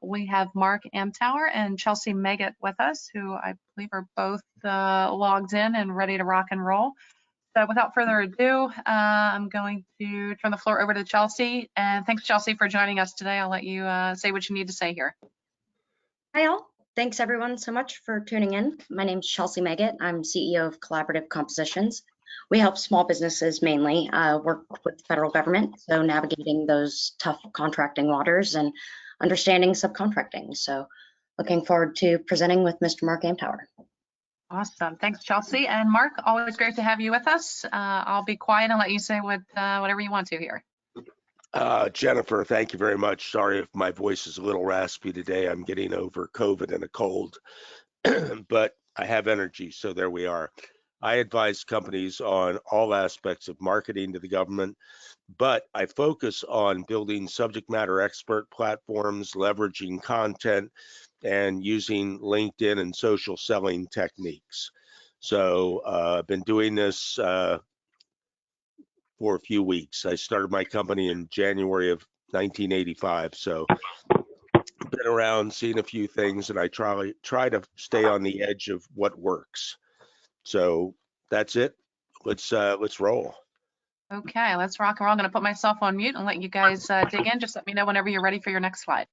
We have Mark Amtower and Chelsea Meggett with us, who I believe are both logged in and ready to rock and roll. So without further ado, I'm going to turn the floor over to Chelsea. And thanks, Chelsea, for joining us today. I'll let you say what you need to say here. Hi, all. Thanks, everyone, so much for tuning in. My name is Chelsea Meggett. I'm CEO of Collaborative Compositions. We help small businesses mainly work with the federal government, so navigating those tough contracting waters and understanding subcontracting. So looking forward to presenting with Mr. Mark Amtower. Awesome. Thanks, Chelsea. And Mark, always great to have you with us. I'll be quiet and let you say whatever you want to here. Jennifer, thank you very much. Sorry if my voice is a little raspy today. I'm getting over COVID and a cold, but I have energy, so there we are. I advise companies on all aspects of marketing to the government, but I focus on building subject matter expert platforms, leveraging content, and using LinkedIn and social selling techniques. So I've been doing this for a few weeks. I started my company in January of 1985, so been around, seen a few things, and I try to stay on the edge of what works. So that's it. Let's roll. Okay, let's rock and roll. I'm going to put myself on mute and let you guys dig in. Just let me know whenever you're ready for your next slide.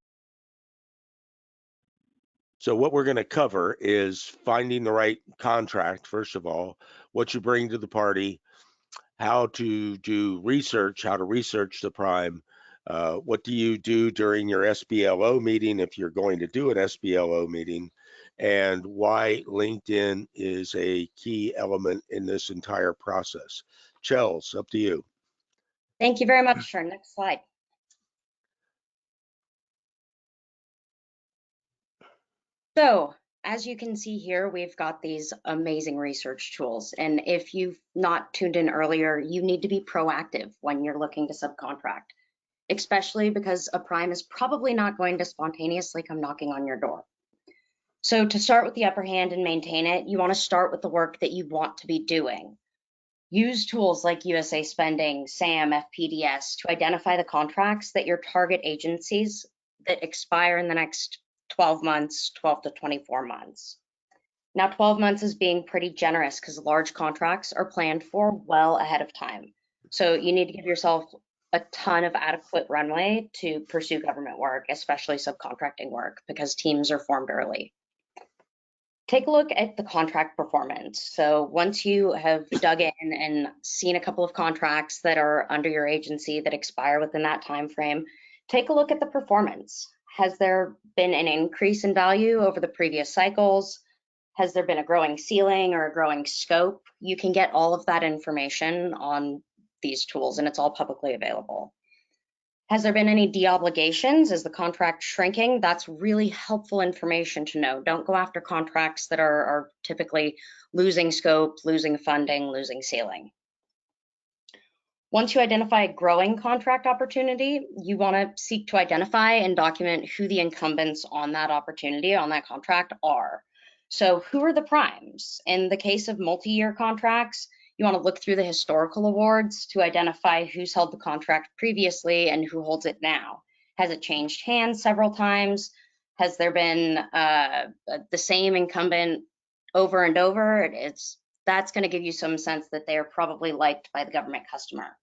So what we're going to cover is finding the right contract, first of all, what you bring to the party, how to do research, how to research the prime, what do you do during your SBLO meeting if you're going to do an SBLO meeting, and why LinkedIn is a key element in this entire process. Chels, up to you. Thank you very much, sir. Next slide. So, as you can see here, we've got these amazing research tools. And if you've not tuned in earlier, you need to be proactive when you're looking to subcontract, especially because a prime is probably not going to spontaneously come knocking on your door. So to start with the upper hand and maintain it, you want to start with the work that you want to be doing. Use tools like USA Spending, SAM, FPDS to identify the contracts that your target agencies that expire in the next 12 months, 12 to 24 months. Now, 12 months is being pretty generous because large contracts are planned for well ahead of time. So you need to give yourself a ton of adequate runway to pursue government work, especially subcontracting work, because teams are formed early. Take a look at the contract performance. So once you have dug in and seen a couple of contracts that are under your agency that expire within that time frame, take a look at the performance. Has there been an increase in value over the previous cycles? Has there been a growing ceiling or a growing scope? You can get all of that information on these tools, and it's all publicly available. Has there been any de-obligations? Is the contract shrinking? That's really helpful information to know. Don't go after contracts that are typically losing scope, losing funding, losing ceiling. Once you identify a growing contract opportunity, you want to seek to identify and document who the incumbents on that opportunity, on that contract are. So who are the primes? In the case of multi-year contracts, you want to look through the historical awards to identify who's held the contract previously and who holds it now. Has it changed hands several times? Has there been the same incumbent over and over? That's going to give you some sense that they are probably liked by the government customer.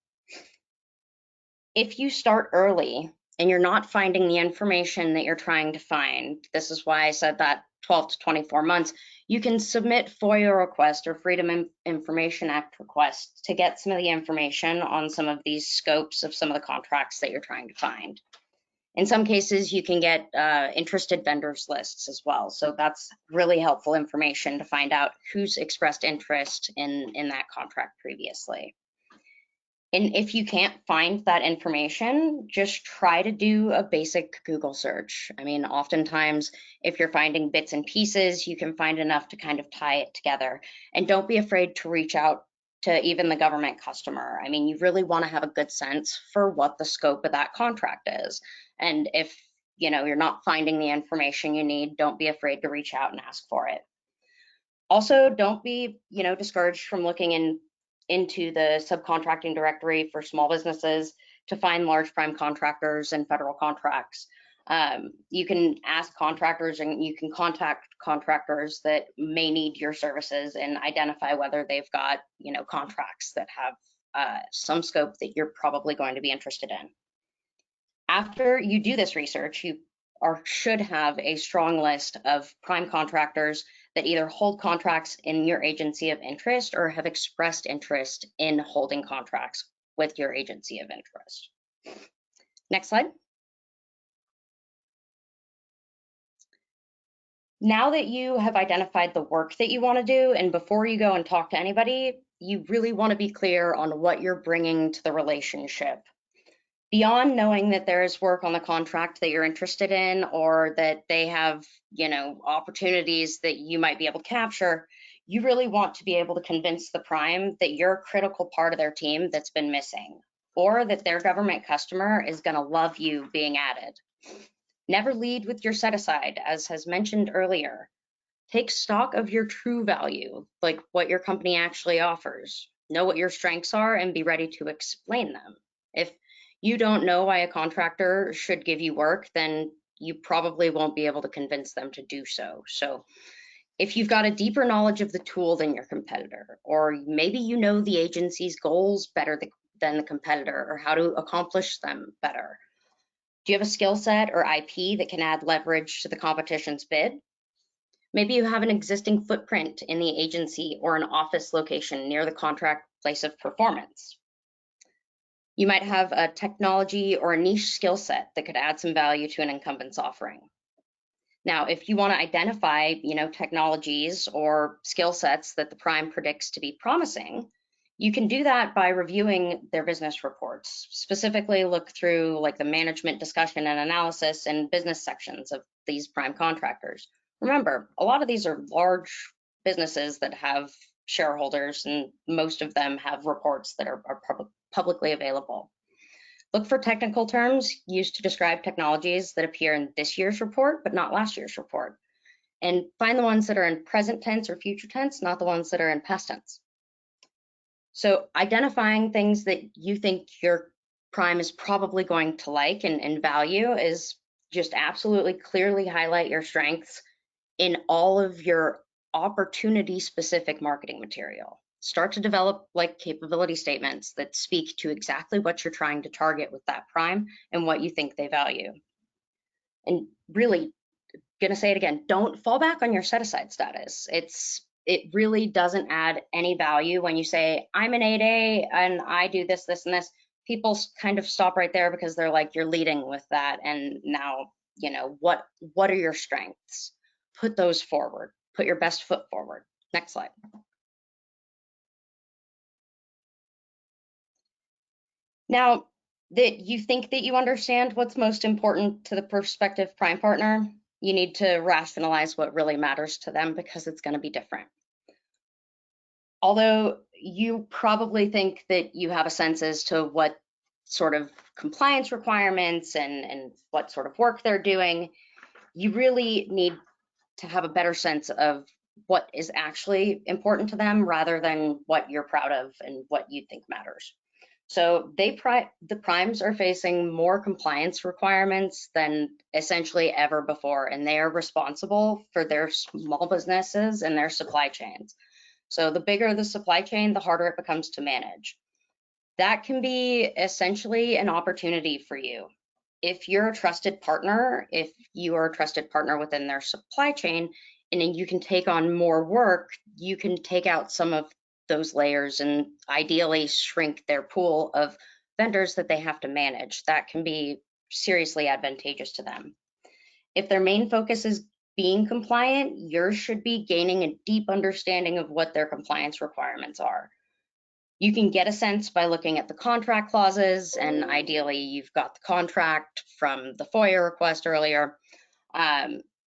If you start early and you're not finding the information that you're trying to find, this is why I said that 12 to 24 months, you can submit FOIA requests or Freedom Information Act requests to get some of the information on some of these scopes of some of the contracts that you're trying to find. In some cases, you can get interested vendors lists as well. So that's really helpful information to find out who's expressed interest in that contract previously. And if you can't find that information, just try to do a basic Google search. I mean, oftentimes, if you're finding bits and pieces, you can find enough to kind of tie it together. And don't be afraid to reach out to even the government customer. I mean, you really want to have a good sense for what the scope of that contract is. And if you're not finding the information you need, don't be afraid to reach out and ask for it. Also, don't be discouraged from looking into the subcontracting directory for small businesses to find large prime contractors and federal contracts. You can ask contractors and you can contact contractors that may need your services and identify whether they've got, contracts that have some scope that you're probably going to be interested in. After you do this research, you should have a strong list of prime contractors that either hold contracts in your agency of interest or have expressed interest in holding contracts with your agency of interest. Next slide. Now that you have identified the work that you want to do, and before you go and talk to anybody, you really want to be clear on what you're bringing to the relationship. Beyond knowing that there is work on the contract that you're interested in, or that they have, opportunities that you might be able to capture, you really want to be able to convince the prime that you're a critical part of their team that's been missing, or that their government customer is going to love you being added. Never lead with your set aside, as has mentioned earlier. Take stock of your true value, like what your company actually offers. Know what your strengths are and be ready to explain them. If you don't know why a contractor should give you work, then you probably won't be able to convince them to do so. So if you've got a deeper knowledge of the tool than your competitor, or maybe you know the agency's goals better than the competitor, or how to accomplish them better. Do you have a skill set or IP that can add leverage to the competition's bid? Maybe you have an existing footprint in the agency or an office location near the contract place of performance. You might have a technology or a niche skill set that could add some value to an incumbent's offering. Now, if you want to identify, technologies or skill sets that the prime predicts to be promising, you can do that by reviewing their business reports. Specifically, look through like the management discussion and analysis and business sections of these prime contractors. Remember, a lot of these are large businesses that have shareholders, and most of them have reports that are publicly available. Look for technical terms used to describe technologies that appear in this year's report, but not last year's report. And find the ones that are in present tense or future tense, not the ones that are in past tense. So identifying things that you think your prime is probably going to like and value is just absolutely clearly highlight your strengths in all of your opportunity-specific marketing material. Start to develop like capability statements that speak to exactly what you're trying to target with that prime and what you think they value. And really, gonna say it again, don't fall back on your set-aside status. It really doesn't add any value when you say, I'm an 8A and I do this, this, and this. People kind of stop right there because they're like, you're leading with that. And now, what are your strengths? Put those forward. Put your best foot forward. Next slide. Now that you think that you understand what's most important to the prospective prime partner, you need to rationalize what really matters to them, because it's going to be different. Although you probably think that you have a sense as to what sort of compliance requirements and what sort of work they're doing, you really need to have a better sense of what is actually important to them rather than what you're proud of and what you think matters. So the primes are facing more compliance requirements than essentially ever before, and they are responsible for their small businesses and their supply chains. So the bigger the supply chain, the harder it becomes to manage. That can be essentially an opportunity for you. If you're a trusted partner, if you are a trusted partner within their supply chain, and then you can take on more work, you can take out some of those layers and ideally shrink their pool of vendors that they have to manage. That can be seriously advantageous to them. If their main focus is being compliant, yours should be gaining a deep understanding of what their compliance requirements are. You can get a sense by looking at the contract clauses, and ideally you've got the contract from the FOIA request earlier.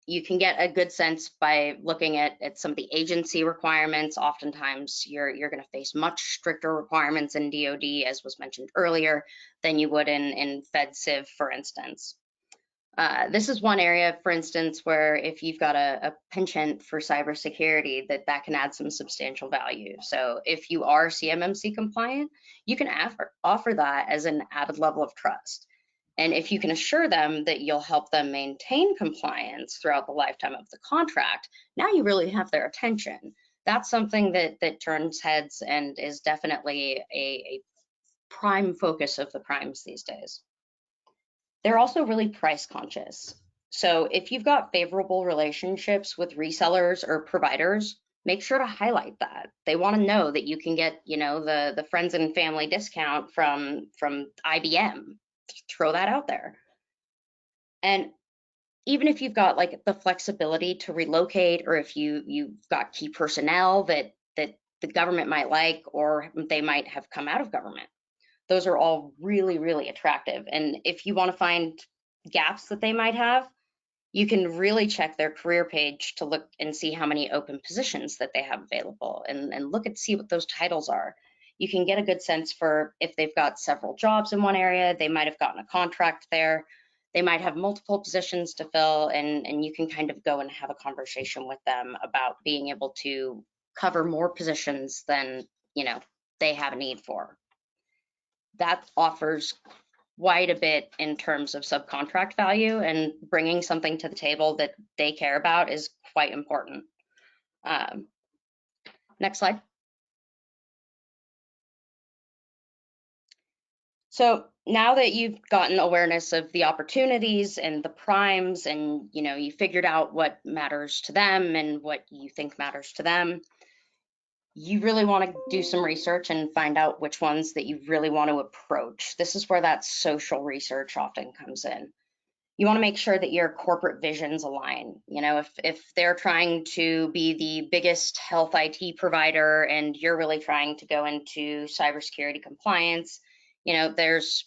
You can get a good sense by looking at some of the agency requirements. Oftentimes you're going to face much stricter requirements in DoD, as was mentioned earlier, than you would in FedCiv, for instance. This is one area, for instance, where if you've got a penchant for cybersecurity, that can add some substantial value. So if you are CMMC compliant, you can offer that as an added level of trust. And if you can assure them that you'll help them maintain compliance throughout the lifetime of the contract, now you really have their attention. That's something that turns heads and is definitely a prime focus of the primes these days. They're also really price conscious. So if you've got favorable relationships with resellers or providers, make sure to highlight that. They want to know that you can get, the friends and family discount from IBM. Throw that out there. And even if you've got like the flexibility to relocate, or if you've got key personnel that the government might like, or they might have come out of government, those are all really, really attractive. And if you want to find gaps that they might have, you can really check their career page to look and see how many open positions that they have available, and look and see what those titles are. You can get a good sense for if they've got several jobs in one area, they might have gotten a contract there, they might have multiple positions to fill, and you can kind of go and have a conversation with them about being able to cover more positions than, they have a need for. That offers quite a bit in terms of subcontract value, and bringing something to the table that they care about is quite important. Next slide. So now that you've gotten awareness of the opportunities and the primes, and you figured out what matters to them and what you think matters to them, you really want to do some research and find out which ones that you really want to approach. This is where that social research often comes in. You want to make sure that your corporate visions align. If they're trying to be the biggest health IT provider and you're really trying to go into cybersecurity compliance, there's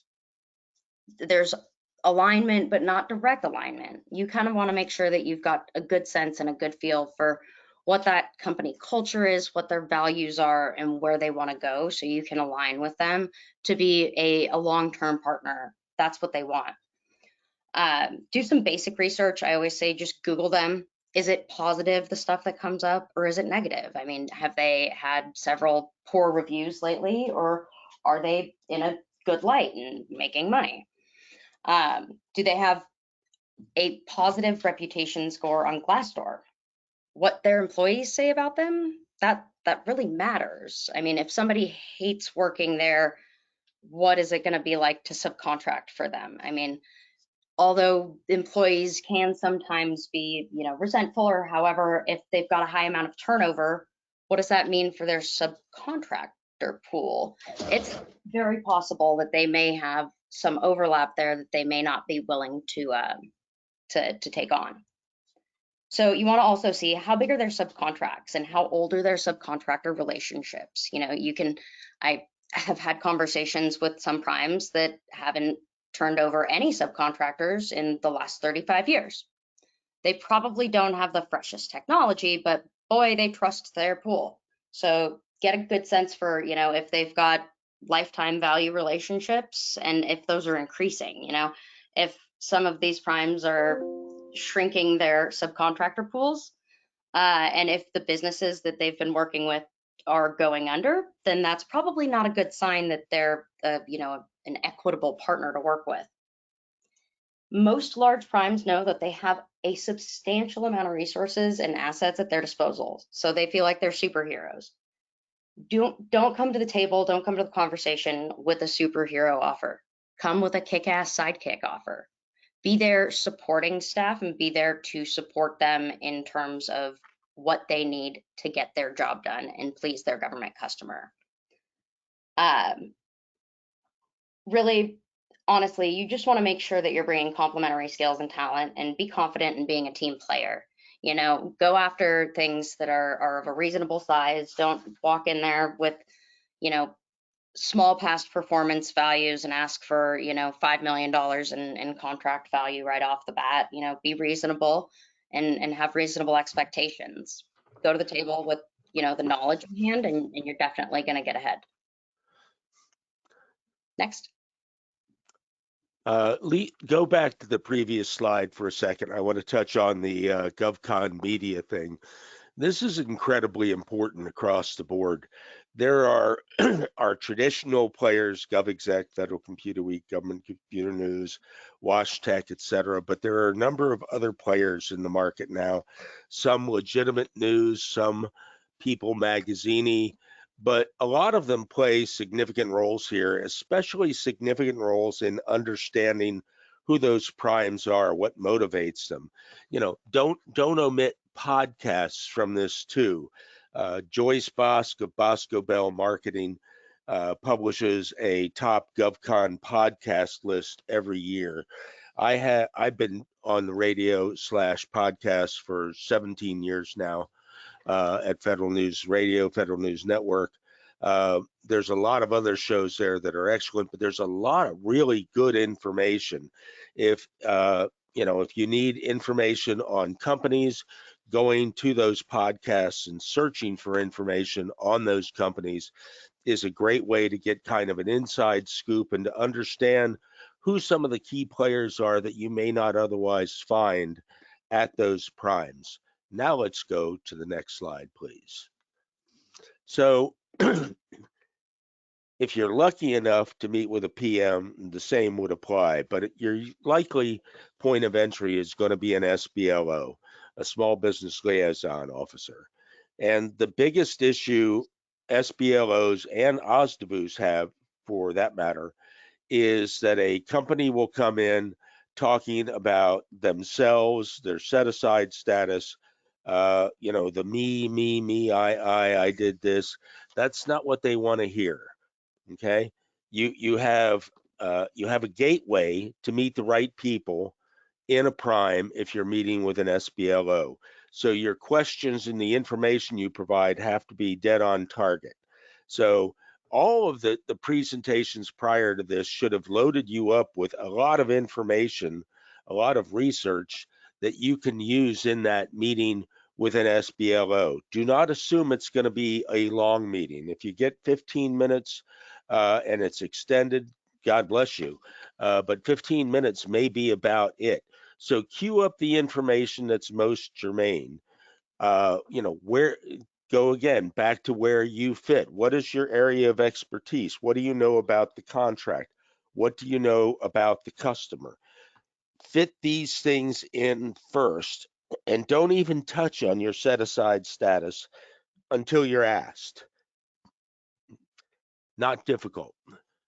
alignment, but not direct alignment. You kind of want to make sure that you've got a good sense and a good feel for what that company culture is, what their values are, and where they want to go, so you can align with them to be a long-term partner. That's what they want. Do some basic research. I always say just Google them. Is it positive, the stuff that comes up, or is it negative? I mean, have they had several poor reviews lately, or are they in a good light and making money? Do they have a positive reputation score on Glassdoor? What their employees say about them, that really matters. I mean, if somebody hates working there, what is it going to be like to subcontract for them? I mean, although employees can sometimes be, resentful, or however, if they've got a high amount of turnover, what does that mean for their subcontractor pool? It's very possible that they may have some overlap there that they may not be willing to take on. So you want to also see how big are their subcontracts and how old are their subcontractor relationships. I have had conversations with some primes that haven't turned over any subcontractors in the last 35 years. They probably don't have the freshest technology, but boy, they trust their pool. So get a good sense for, if they've got lifetime value relationships and if those are increasing. If some of these primes are shrinking their subcontractor pools, and if the businesses that they've been working with are going under, then that's probably not a good sign that they're an equitable partner to work with. Most large primes know that they have a substantial amount of resources and assets at their disposal, so they feel like they're superheroes. Don't come to the table, don't come to the conversation with a superhero offer. Come with a kick-ass sidekick offer. Be there supporting staff and be there to support them in terms of what they need to get their job done and please their government customer. Really, honestly, you just want to make sure that you're bringing complementary skills and talent, and be confident in being a team player. Go after things that are of a reasonable size. Don't walk in there with, small past performance values and ask for, $5 million in contract value right off the bat. Be reasonable and have reasonable expectations. Go to the table with, the knowledge in hand, and you're definitely going to get ahead. Next. Go back to the previous slide for a second. I want to touch on the GovCon media thing. This is incredibly important across the board. There are our traditional players, GovExec, Federal Computer Week, Government Computer News, WashTech, etc. But there are a number of other players in the market now, some legitimate news, some People Magazine-y, but a lot of them play significant roles here, especially significant roles in understanding who those primes are, what motivates them. You know, don't omit podcasts from this too. Joyce Bosk of Bosco Bell Marketing publishes a top GovCon podcast list every year. I've been on the radio / podcast for 17 years now at Federal News Radio, Federal News Network. There's a lot of other shows there that are excellent, but there's a lot of really good information. If if you need information on companies, going to those podcasts and searching for information on those companies is a great way to get kind of an inside scoop and to understand who some of the key players are that you may not otherwise find at those primes. Now let's go to the next slide, please. So if you're lucky enough to meet with a PM, the same would apply, but your likely point of entry is going to be an SBLO, a small business liaison officer. And the biggest issue SBLOs and OSDBUs have, for that matter, is that a company will come in talking about themselves, their set-aside status, the me, I did this. That's not what they want to hear. Okay, you have a gateway to meet the right people in a prime if you're meeting with an SBLO. So your questions and the information you provide have to be dead on target. So all of the presentations prior to this should have loaded you up with a lot of information, a lot of research that you can use in that meeting with an SBLO. Do not assume it's going to be a long meeting. If you get 15 minutes and it's extended, God bless you. But 15 minutes may be about it. So queue up the information that's most germane. Where go again back to where you fit. What is your area of expertise? What do you know about the contract? What do you know about the customer? Fit these things in first, and don't even touch on your set aside status until you're asked. Not difficult.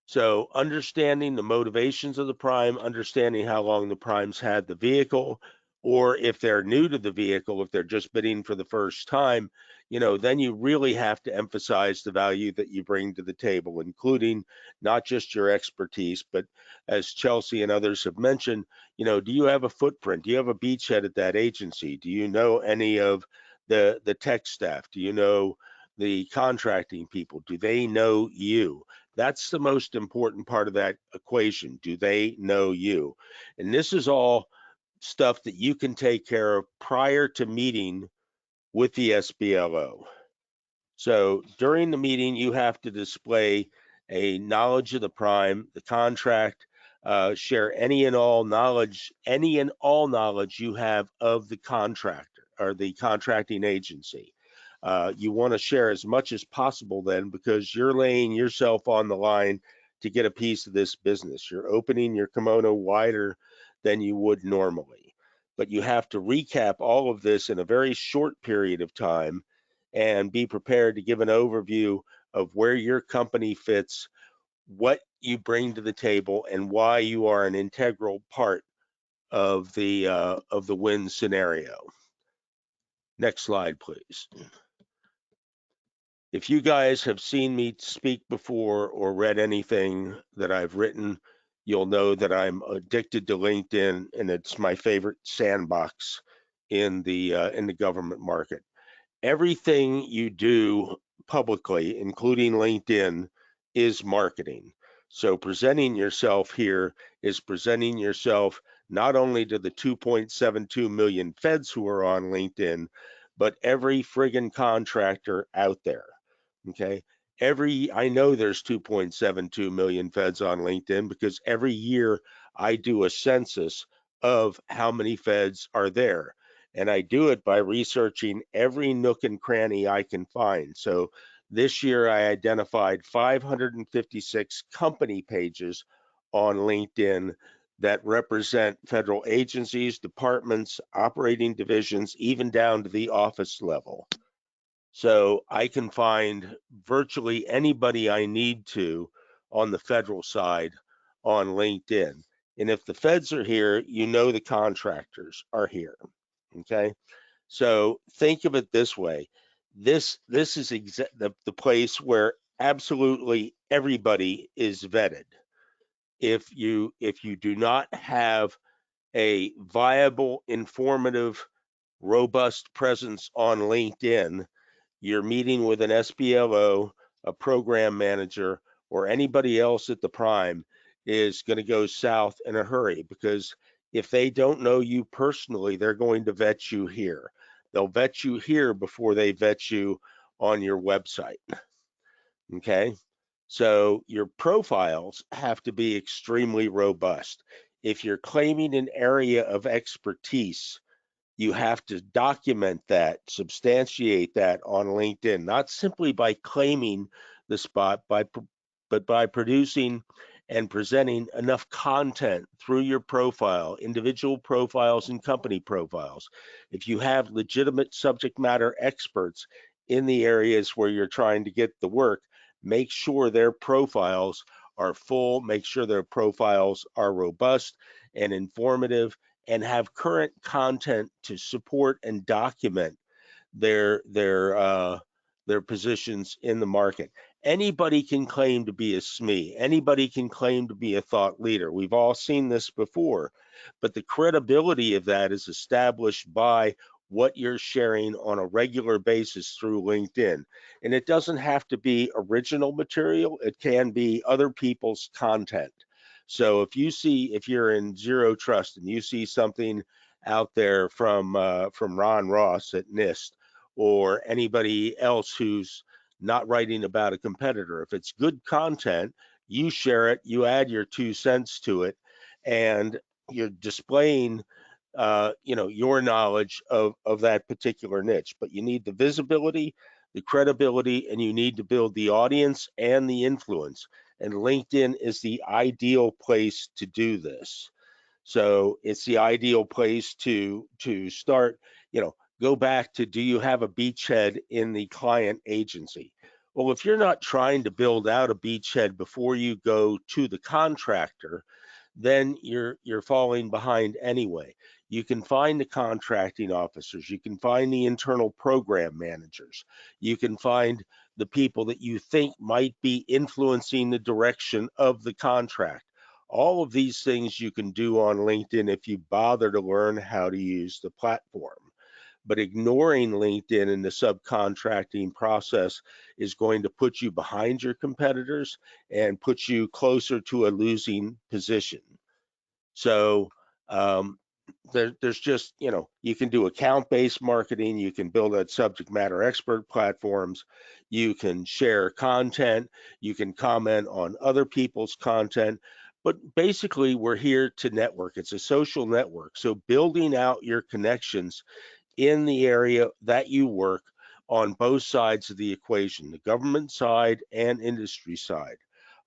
So understanding the motivations of the prime, understanding how long the primes had the vehicle, or if they're new to the vehicle, if they're just bidding for the first time, then you really have to emphasize the value that you bring to the table, including not just your expertise, but as Chelsea and others have mentioned, do you have a footprint? Do you have a beachhead at that agency? Do you know any of the tech staff? Do you know the contracting people? Do they know you? That's the most important part of that equation. Do they know you? And this is all stuff that you can take care of prior to meeting with the SBLO. So during the meeting, you have to display a knowledge of the prime, the contract, share any and all knowledge you have of the contractor or the contracting agency. You want to share as much as possible then, because you're laying yourself on the line to get a piece of this business. You're opening your kimono wider than you would normally. But you have to recap all of this in a very short period of time and be prepared to give an overview of where your company fits, what you bring to the table, and why you are an integral part of the win scenario. Next slide, please. If you guys have seen me speak before or read anything that I've written, you'll know that I'm addicted to LinkedIn, and it's my favorite sandbox in the government market. Everything you do publicly, including LinkedIn, is marketing. So presenting yourself here is presenting yourself not only to the 2.72 million feds who are on LinkedIn, but every friggin' contractor out there. Okay. I know there's 2.72 million feds on LinkedIn, because every year I do a census of how many feds are there. And I do it by researching every nook and cranny I can find. So This year, I identified 556 company pages on LinkedIn that represent federal agencies, departments, operating divisions, even down to the office level. So I can find virtually anybody I need to on the federal side on LinkedIn. And if the feds are here, you know the contractors are here. Okay. So think of it this way. This is the place where absolutely everybody is vetted. If you do not have a viable, informative, robust presence on LinkedIn, you're meeting with an SBLO, a program manager, or anybody else at the prime is going to go south in a hurry, because if they don't know you personally, they're going to vet you here. They'll vet you here before they vet you on your website. Okay. So your profiles have to be extremely robust. If you're claiming an area of expertise, you have to document that, substantiate that on LinkedIn, not simply by claiming the spot, but by producing and presenting enough content through your profile, individual profiles and company profiles. If you have legitimate subject matter experts in the areas where you're trying to get the work, make sure their profiles are full, make sure their profiles are robust and informative, and have current content to support and document their positions in the market. Anybody can claim to be a SME. Anybody can claim to be a thought leader. We've all seen this before, but the credibility of that is established by what you're sharing on a regular basis through LinkedIn. And it doesn't have to be original material. It can be other people's content. So if you're in Zero Trust and you see something out there from Ron Ross at NIST, or anybody else who's not writing about a competitor, if it's good content, you share it, you add your 2 cents to it, and you're displaying your knowledge of that particular niche. But you need the visibility, the credibility, and you need to build the audience and the influence. And LinkedIn is the ideal place to do this. So it's the ideal place to start, go back to, do you have a beachhead in the client agency? Well, if you're not trying to build out a beachhead before you go to the contractor, then you're falling behind anyway. You can find the contracting officers, you can find the internal program managers, you can find the people that you think might be influencing the direction of the contract. All of these things you can do on LinkedIn if you bother to learn how to use the platform. But ignoring LinkedIn in the subcontracting process is going to put you behind your competitors and put you closer to a losing position. So there's just, you can do account-based marketing, you can build out subject matter expert platforms, you can share content, you can comment on other people's content, but basically we're here to network. It's a social network. So building out your connections in the area that you work on both sides of the equation, the government side and industry side.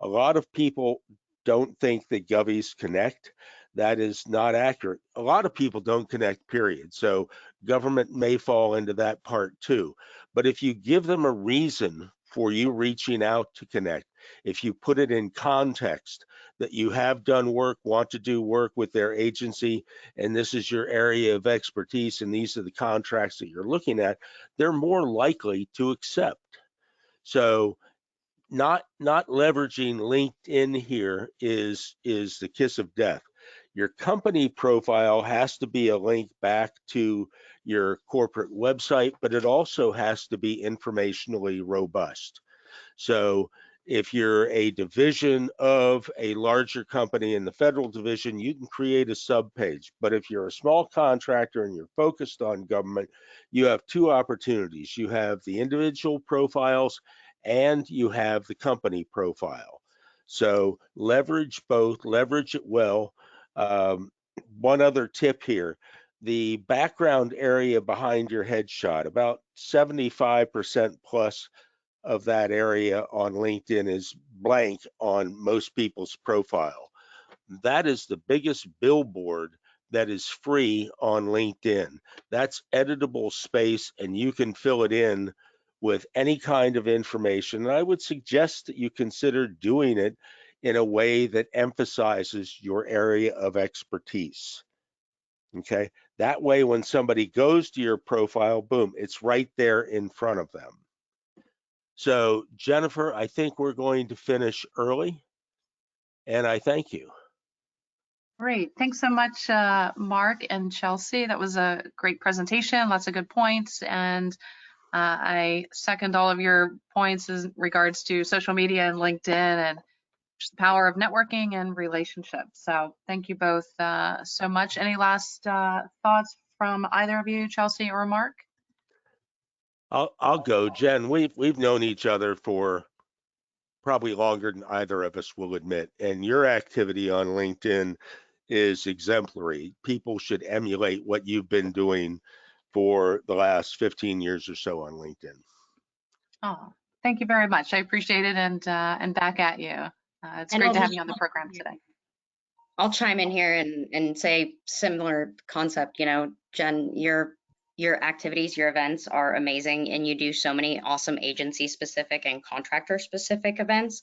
A lot of people don't think that govies connect. That is not accurate. A lot of people don't connect, period. So government may fall into that part too. But if you give them a reason for you reaching out to connect, if you put it in context that you have done work, want to do work with their agency, and this is your area of expertise, and these are the contracts that you're looking at, they're more likely to accept. So not leveraging LinkedIn here is the kiss of death. Your company profile has to be a link back to your corporate website, but it also has to be informationally robust. So if you're a division of a larger company in the federal division, you can create a subpage. But if you're a small contractor and you're focused on government, you have two opportunities. You have the individual profiles and you have the company profile. So leverage both, leverage it well. One other tip here, the background area behind your headshot, about 75% plus of that area on LinkedIn is blank on most people's profile. That is the biggest billboard that is free on LinkedIn. That's editable space, and you can fill it in with any kind of information. And I would suggest that you consider doing it in a way that emphasizes your area of expertise. Okay, that way when somebody goes to your profile, boom, it's right there in front of them. So Jennifer, I think we're going to finish early, and I thank you. Great. Thanks so much, Mark and Chelsea. That was a great presentation, lots of good points. And I second all of your points in regards to social media and LinkedIn and just the power of networking and relationships. So thank you both so much. Any last thoughts from either of you, Chelsea or Mark? I'll go, Jen. We've known each other for probably longer than either of us will admit, and your activity on LinkedIn is exemplary. People should emulate what you've been doing for the last 15 years or so on LinkedIn. Oh, thank you very much. I appreciate it, and back at you. It's And great to have you on the program today. I'll chime in here and say similar concept. You know, Jen, your activities, your events are amazing, and you do so many awesome agency specific and contractor specific events.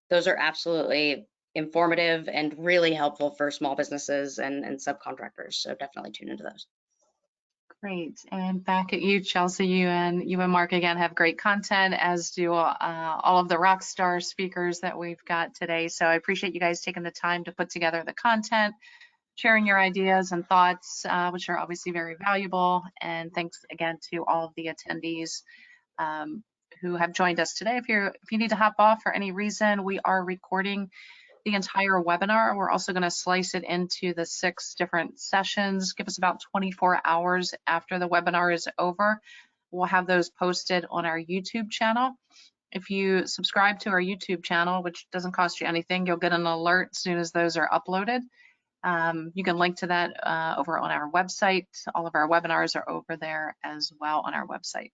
Those are absolutely informative and really helpful for small businesses and subcontractors. So definitely tune into those. Great. And back at you, Chelsea. You and Mark again have great content, as do all of the rock star speakers that we've got today. So I appreciate you guys taking the time to put together the content, sharing your ideas and thoughts, which are obviously very valuable. And thanks again to all of the attendees who have joined us today. If you need to hop off for any reason, we are recording the entire webinar. We're also going to slice it into the 6 different sessions. Give us about 24 hours after the webinar is over. We'll have those posted on our YouTube channel. If you subscribe to our YouTube channel, which doesn't cost you anything, you'll get an alert as soon as those are uploaded. You can link to that over on our website. All of our webinars are over there as well on our website.